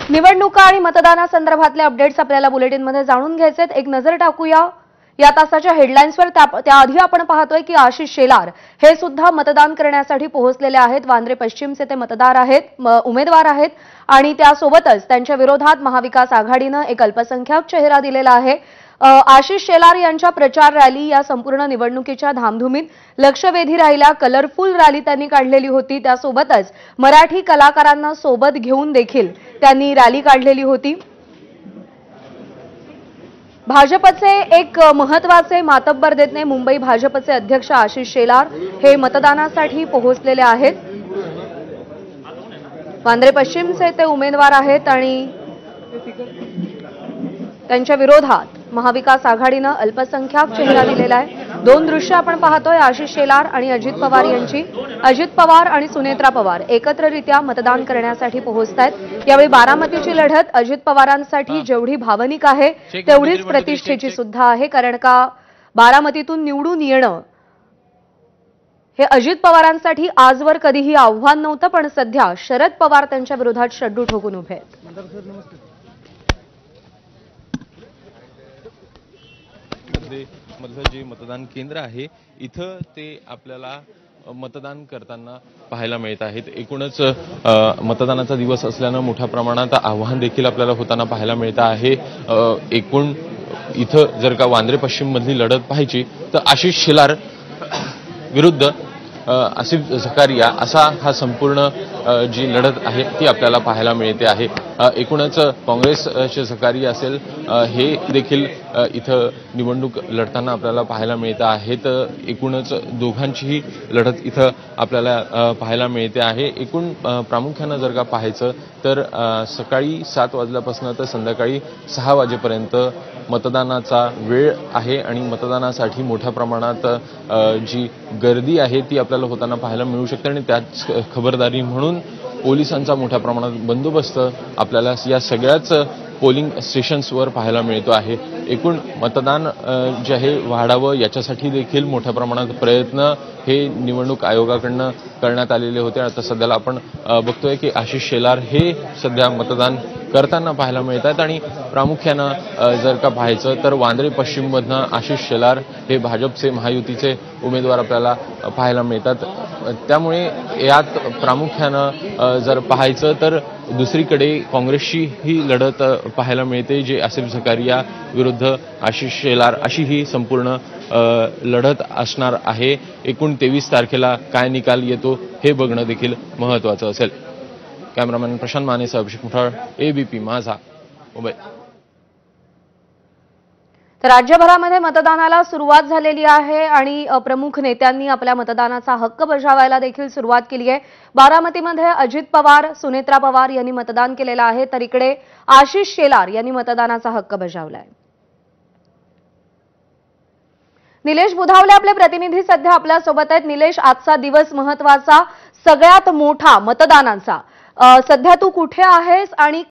निवडणुका आणि मतदानासंदर्भातले अपडेट्स आपल्याला बुलेटिनमध्ये जाणून घ्यायचे आहेत। एक नजर टाकूया या तासाच्या हेडलाईन्सवर। त्याआधी आपण पाहतोय की आशिष शेलार हे सुद्धा मतदान करण्यासाठी पोहोचलेले आहेत। वांद्रे पश्चिमचे ते उमेदवार आहेत आणि त्यासोबतच त्यांच्या विरोधात महाविकास आघाडीने एक अल्पसंख्याक चेहरा दिलेला आहे। आशिष शेलार यांच्या प्रचार रॅली या संपूर्ण निवडणुकीच्या धामधुमीत लक्षवेधी राहिल्या। कलरफुल रॅली त्यांनी काढलेली होती। त्यासोबतच मराठी कलाकारांना सोबत घेऊन देखील त्यांनी रॅली काढलेली होती। भाजपचे एक महत्त्वाचे मातब्बर नेते मुंबई भाजपचे अध्यक्ष आशिष शेलार हे मतदानासाठी पोहोचलेले आहेत। वांद्रे पश्चिमचे ते उमेदवार आहेत आणि त्यांच्या विरोधात महाविकास आघाडीने अल्पसंख्याक चेहरा दिलेला आहे। दोन दृश्य आपण पाहतोय आशिष शेलार आणि अजित पवार यांची। अजित पवार आणि सुनेत्रा पवार एकत्ररित्या मतदान करण्यासाठी पोहोचतायत। यावेळी बारामतीची लढत अजित पवारांसाठी जेवढी भावनिक आहे तेवढीच प्रतिष्ठेची सुद्धा आहे, कारण का बारामतीतून निवडून येणं हे अजित पवारांसाठी आजवर कधीही आव्हान नव्हतं, पण सध्या शरद पवार त्यांच्या विरोधात शड्डू ठोकून उभे आहेत। मधलं जे मतदान केंद्र आहे इथं ते आपल्याला मतदान करताना पाहायला मिळत आहेत। एकूणच मतदानाचा दिवस असल्यानं मोठ्या प्रमाणात आव्हान देखील आपल्याला होताना पाहायला मिळत आहे। एकूण इथं जर का वांद्रे पश्चिम मधली लढत पाहायची तर आशिष शेलार विरुद्ध आसिफ झकारिया असा हा संपूर्ण जी लढत आहे ती आपल्याला पाहायला मिळते आहे। एकूणच काँग्रेसचे झकारिया असेल हे देखील इथं निवडणूक लढताना आपल्याला पाहायला मिळत आहेत। एकूणच दोघांचीही लढत इथं आपल्याला पाहायला मिळते आहे। एकूण प्रामुख्यानं जर का पाहायचं तर सकाळी 7 वाजल्यापासून तर संध्याकाळी 6 वाजेपर्यंत मतदानाचा वेळ आहे आणि मतदानासाठी मोठ्या प्रमाणात जी गर्दी आहे ती आपल्याला होताना पाहायला मिळू शकते आणि त्याच खबरदारी म्हणून पोलिसांचा मोठ्या प्रमाणात बंदोबस्त आपल्याला या सगळ्याच पोलिंग स्टेशन्सवर पाहायला मिळतो आहे। एकूण मतदान जे आहे वाढावं याच्यासाठी देखील मोठ्या प्रमाणात प्रयत्न हे निवडणूक आयोगाकडनं करण्यात आलेले होते। आता सध्याला आपण बघतोय की आशिष शेलार हे सध्या मतदान करताना पाहायला मिळतात आणि प्रामुख्यानं जर का पाहायचं तर वांद्रे पश्चिममधनं आशिष शेलार हे भाजपचे महायुतीचे उमेदवार आपल्याला पाहायला मिळतात। त्यामुळे यात प्रामुख्यानं जर पाहायचं तर दुसरीकडे काँग्रेसची ही लढत पाहायला मिळते, जे आसिफ झकारिया विरुद्ध आशिष शेलार अशी ही संपूर्ण लढत असणार आहे। एकूण 23 तारखेला काय निकाल येतो हे बघणं देखील महत्त्वाचं असेल। कॅमेरामॅन प्रशांत मानेसह अभिषेक मुठाळ, एबीपी माझा, मुंबई। तर राज्यभरामध्ये मतदानाला सुरुवात झालेली आहे आणि प्रमुख नेत्यांनी आपल्या मतदानाचा हक्क बजावायला देखील सुरुवात केली आहे। बारामतीमध्ये अजित पवार, सुनेत्रा पवार यांनी मतदान केलेलं आहे, तर इकडे आशिष शेलार यांनी मतदानाचा हक्क बजावलाय। निलेश बुधावले आपले प्रतिनिधी सध्या आपल्या सोबत आहेत। निलेश, आजचा दिवस महत्त्वाचा, सगळ्यात मोठा मतदानाचा, सध्या तू कुठे आहेस आणि